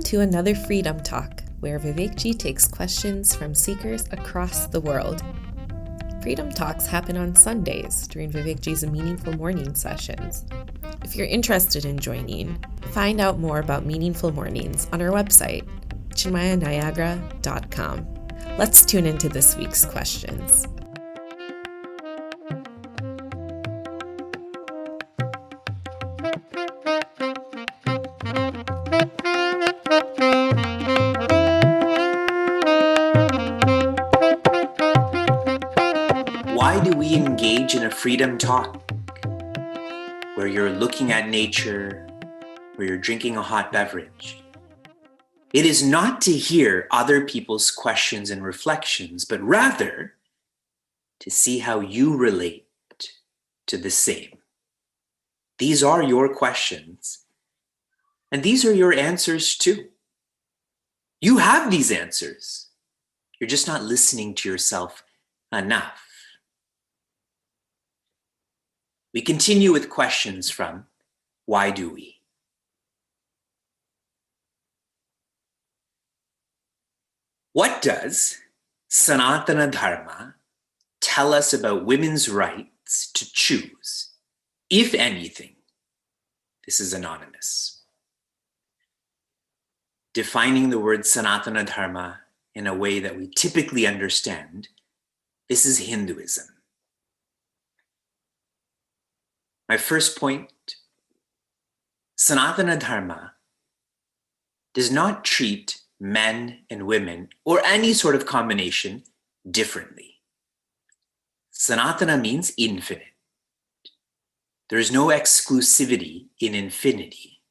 to another Freedom Talk, where Vivekji takes questions from seekers across the world. Freedom Talks happen on Sundays during Vivekji's Meaningful Morning sessions. If you're interested in joining, find out more about Meaningful Mornings on our website, chinmayaniagara.com. Let's tune into this week's questions. Why do we engage in a freedom talk where you're looking at nature, where you're drinking a hot beverage? It is not to hear other people's questions and reflections, but rather to see how you relate to the same. These are your questions, and these are your answers too. You have these answers. You're just not listening to yourself enough. We continue with questions from Why Do We? What does Sanatana Dharma tell us about women's rights to choose, if anything? This is anonymous. Defining the word Sanatana Dharma in a way that we typically understand, this is Hinduism. My first point, Sanatana Dharma does not treat men and women or any sort of combination differently. Sanatana means infinite. There is no exclusivity in infinity.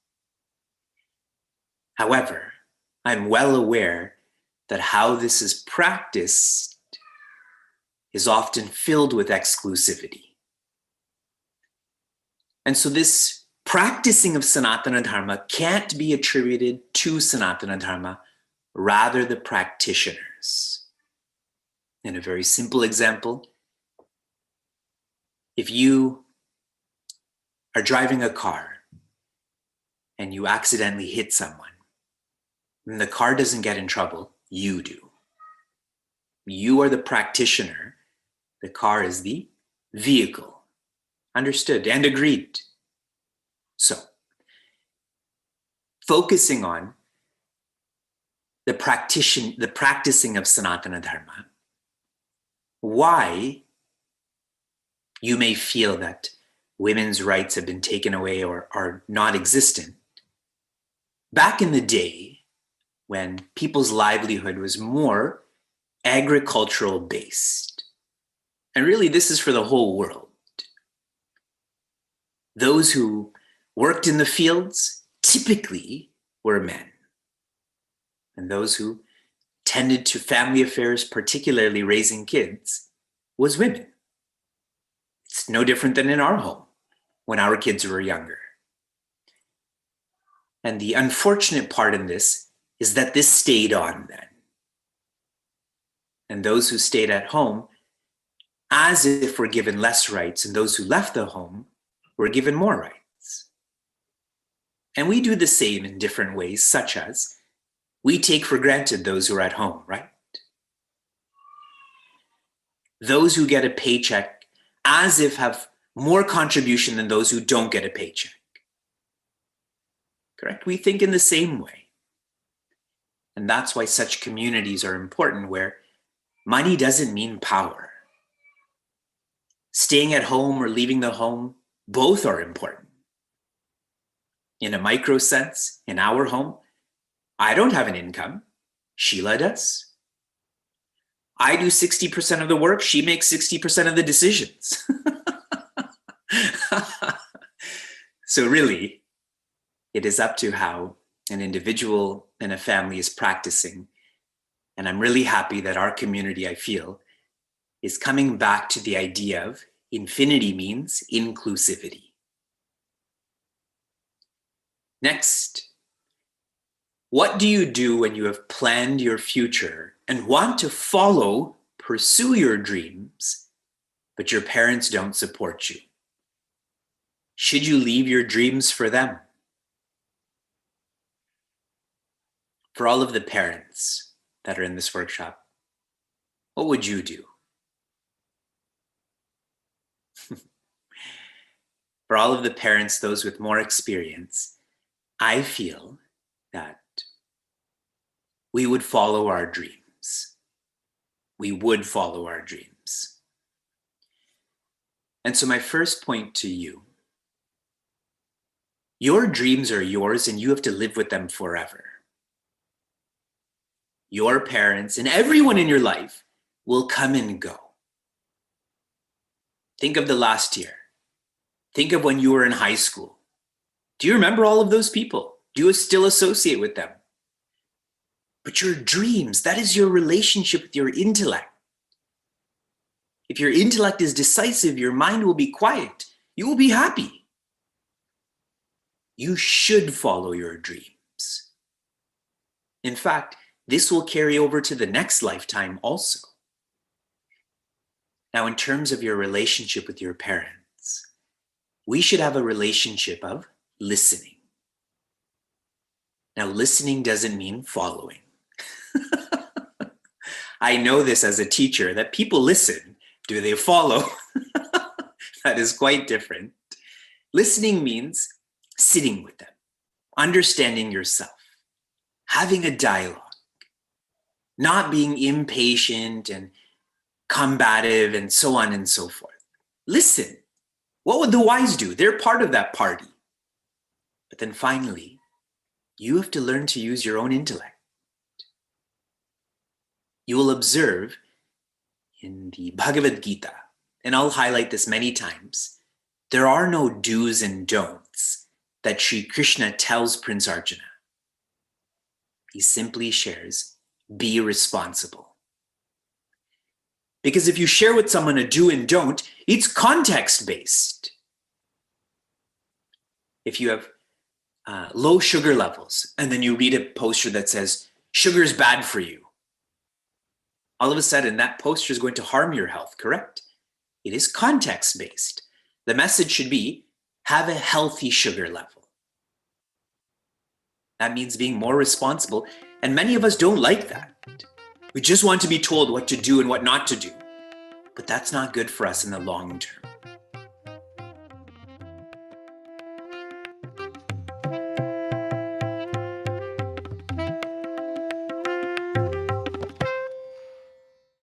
However, I'm well aware that how this is practiced is often filled with exclusivity. And so this practicing of Sanatana Dharma can't be attributed to Sanatana Dharma, rather the practitioners. In a very simple example, if you are driving a car and you accidentally hit someone, and the car doesn't get in trouble, you do. You are the practitioner. The car is the vehicle. Understood and agreed. So, focusing on the practicing of Sanatana Dharma, why you may feel that women's rights have been taken away or are not existent. Back in the day, when people's livelihood was more agricultural based, and really this is for the whole world, those who worked in the fields typically were men. And those who tended to family affairs, particularly raising kids, was women. It's no different than in our home when our kids were younger. And the unfortunate part in this is that this stayed on then. And those who stayed at home, as if were given less rights, and those who left the home were given more rights. And we do the same in different ways, such as we take for granted those who are at home, right? Those who get a paycheck as if have more contribution than those who don't get a paycheck. Correct? We think in the same way. And that's why such communities are important, where money doesn't mean power. Staying at home or leaving the home, both are important. In a micro sense, in our home, I don't have an income. Sheila does. I do 60% of the work. She makes 60% of the decisions. So really, it is up to how an individual and a family is practicing. And I'm really happy that our community, I feel, is coming back to the idea of infinity means inclusivity. Next, what do you do when you have planned your future and want to pursue your dreams, but your parents don't support you? Should you leave your dreams for them? For all of the parents that are in this workshop, what would you do? For all of the parents, those with more experience, I feel that we would follow our dreams. We would follow our dreams. And so my first point to you, your dreams are yours and you have to live with them forever. Your parents and everyone in your life will come and go. Think of the last year. Think of when you were in high school. Do you remember all of those people? Do you still associate with them? But your dreams, that is your relationship with your intellect. If your intellect is decisive, your mind will be quiet. You will be happy. You should follow your dreams. In fact, this will carry over to the next lifetime also. Now, in terms of your relationship with your parents, we should have a relationship of listening. Now, listening doesn't mean following. I know this as a teacher, that people listen. Do they follow? That is quite different. Listening means sitting with them, understanding yourself, having a dialogue, not being impatient and combative and so on and so forth. Listen. What would the wise do? They're part of that party. But then finally, you have to learn to use your own intellect. You will observe in the Bhagavad Gita, and I'll highlight this many times, there are no do's and don'ts that Sri Krishna tells Prince Arjuna. He simply shares, be responsible. Because if you share with someone a do and don't, it's context-based. If you have low sugar levels, and then you read a poster that says, sugar is bad for you, all of a sudden that poster is going to harm your health, correct? It is context-based. The message should be, have a healthy sugar level. That means being more responsible, and many of us don't like that. We just want to be told what to do and what not to do. But that's not good for us in the long term.